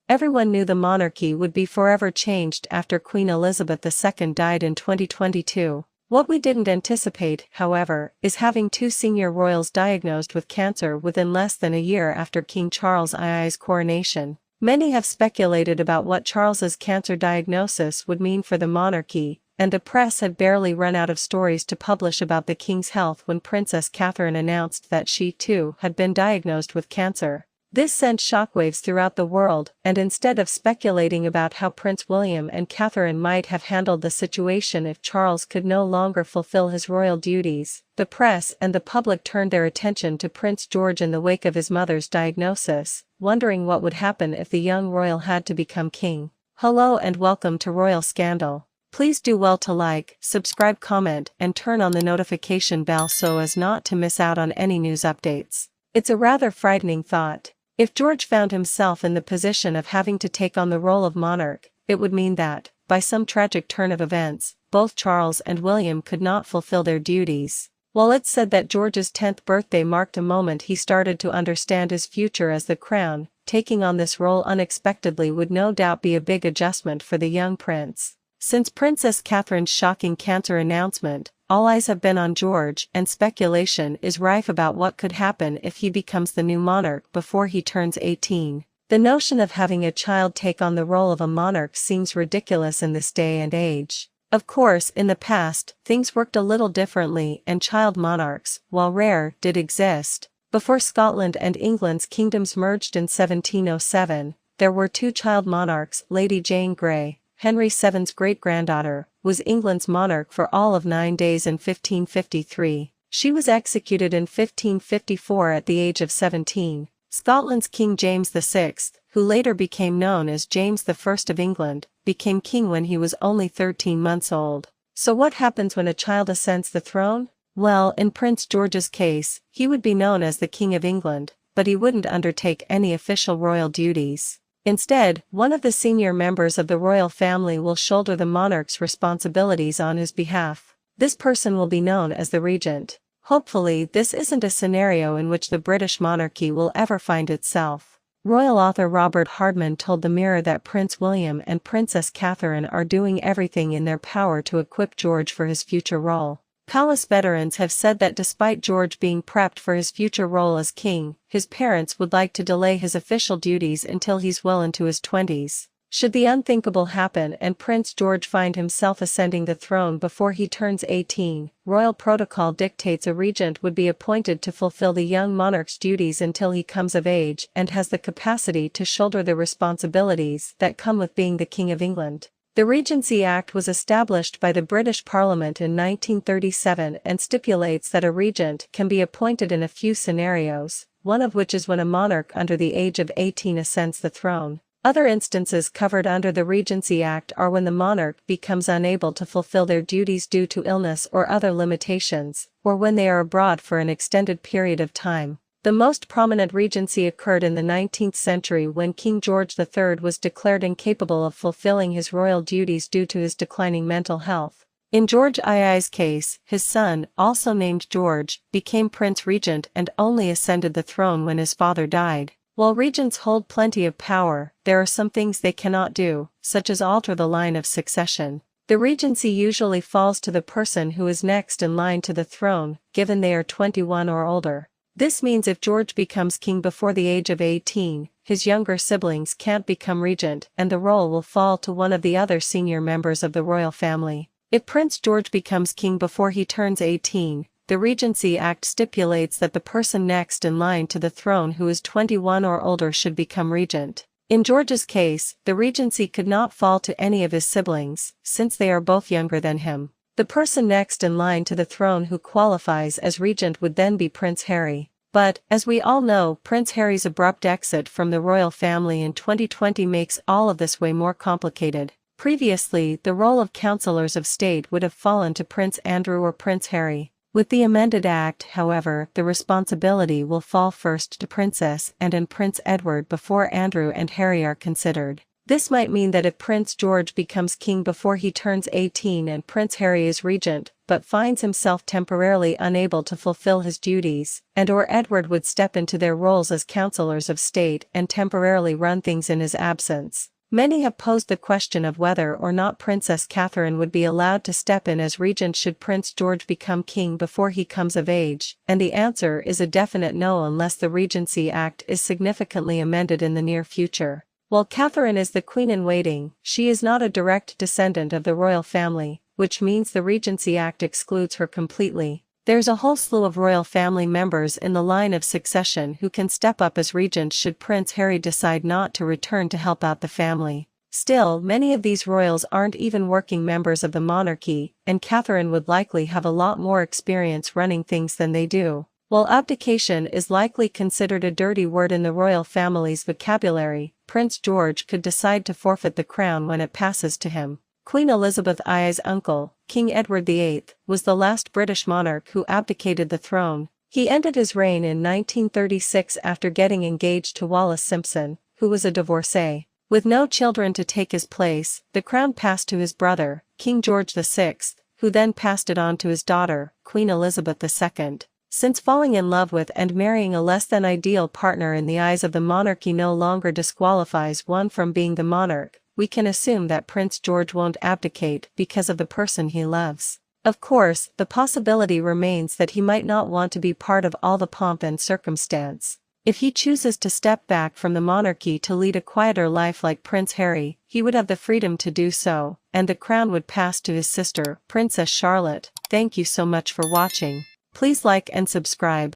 Everyone knew the monarchy would be forever changed after Queen Elizabeth II died in 2022. What we didn't anticipate, however, is having two senior royals diagnosed with cancer within less than a year after King Charles II's coronation. Many have speculated about what Charles's cancer diagnosis would mean for the monarchy, and the press had barely run out of stories to publish about the king's health when Princess Catherine announced that she, too, had been diagnosed with cancer. This sent shockwaves throughout the world, and instead of speculating about how Prince William and Catherine might have handled the situation if Charles could no longer fulfill his royal duties, the press and the public turned their attention to Prince George in the wake of his mother's diagnosis, wondering what would happen if the young royal had to become king. Hello and welcome to Royal Scandal. Please do well to like, subscribe, comment, and turn on the notification bell so as not to miss out on any news updates. It's a rather frightening thought. If George found himself in the position of having to take on the role of monarch, it would mean that, by some tragic turn of events, both Charles and William could not fulfill their duties. While it's said that George's 10th birthday marked a moment he started to understand his future as the crown, taking on this role unexpectedly would no doubt be a big adjustment for the young prince. Since Princess Catherine's shocking cancer announcement, all eyes have been on George, and speculation is rife about what could happen if he becomes the new monarch before he turns 18. The notion of having a child take on the role of a monarch seems ridiculous in this day and age. Of course, in the past, things worked a little differently, and child monarchs, while rare, did exist. Before Scotland and England's kingdoms merged in 1707, there were two child monarchs. Lady Jane Grey, Henry VII's great-granddaughter, was England's monarch for all of 9 days in 1553. She was executed in 1554 at the age of 17. Scotland's King James VI, who later became known as James I of England, became king when he was only 13 months old. So what happens when a child ascends the throne? Well, in Prince George's case, he would be known as the King of England, but he wouldn't undertake any official royal duties. Instead, one of the senior members of the royal family will shoulder the monarch's responsibilities on his behalf. This person will be known as the regent. Hopefully, this isn't a scenario in which the British monarchy will ever find itself. Royal author Robert Hardman told the Mirror that Prince William and Princess Catherine are doing everything in their power to equip George for his future role. Palace veterans have said that despite George being prepped for his future role as king, his parents would like to delay his official duties until he's well into his 20s. Should the unthinkable happen and Prince George find himself ascending the throne before he turns 18, royal protocol dictates a regent would be appointed to fulfill the young monarch's duties until he comes of age and has the capacity to shoulder the responsibilities that come with being the King of England. The Regency Act was established by the British Parliament in 1937 and stipulates that a regent can be appointed in a few scenarios, one of which is when a monarch under the age of 18 ascends the throne. Other instances covered under the Regency Act are when the monarch becomes unable to fulfill their duties due to illness or other limitations, or when they are abroad for an extended period of time. The most prominent regency occurred in the 19th century when King George III was declared incapable of fulfilling his royal duties due to his declining mental health. In George II's case, his son, also named George, became Prince Regent and only ascended the throne when his father died. While regents hold plenty of power, there are some things they cannot do, such as alter the line of succession. The regency usually falls to the person who is next in line to the throne, given they are 21 or older. This means if George becomes king before the age of 18, his younger siblings can't become regent and the role will fall to one of the other senior members of the royal family. If Prince George becomes king before he turns 18, the Regency Act stipulates that the person next in line to the throne who is 21 or older should become regent. In George's case, the regency could not fall to any of his siblings, since they are both younger than him. The person next in line to the throne who qualifies as regent would then be Prince Harry. But, as we all know, Prince Harry's abrupt exit from the royal family in 2020 makes all of this way more complicated. Previously, the role of counselors of state would have fallen to Prince Andrew or Prince Harry. With the amended act, however, the responsibility will fall first to Princess Anne and Prince Edward before Andrew and Harry are considered. This might mean that if Prince George becomes king before he turns 18 and Prince Harry is regent, but finds himself temporarily unable to fulfill his duties, and/or Edward would step into their roles as councillors of state and temporarily run things in his absence. Many have posed the question of whether or not Princess Catherine would be allowed to step in as regent should Prince George become king before he comes of age, and the answer is a definite no unless the Regency Act is significantly amended in the near future. While Catherine is the queen-in-waiting, she is not a direct descendant of the royal family, which means the Regency Act excludes her completely. There's a whole slew of royal family members in the line of succession who can step up as regent should Prince Harry decide not to return to help out the family. Still, many of these royals aren't even working members of the monarchy, and Catherine would likely have a lot more experience running things than they do. While abdication is likely considered a dirty word in the royal family's vocabulary, Prince George could decide to forfeit the crown when it passes to him. Queen Elizabeth I's uncle, King Edward VIII, was the last British monarch who abdicated the throne. He ended his reign in 1936 after getting engaged to Wallis Simpson, who was a divorcee. With no children to take his place, the crown passed to his brother, King George VI, who then passed it on to his daughter, Queen Elizabeth II. Since falling in love with and marrying a less-than-ideal partner in the eyes of the monarchy no longer disqualifies one from being the monarch, we can assume that Prince George won't abdicate because of the person he loves. Of course, the possibility remains that he might not want to be part of all the pomp and circumstance. If he chooses to step back from the monarchy to lead a quieter life like Prince Harry, he would have the freedom to do so, and the crown would pass to his sister, Princess Charlotte. Thank you so much for watching. Please like and subscribe.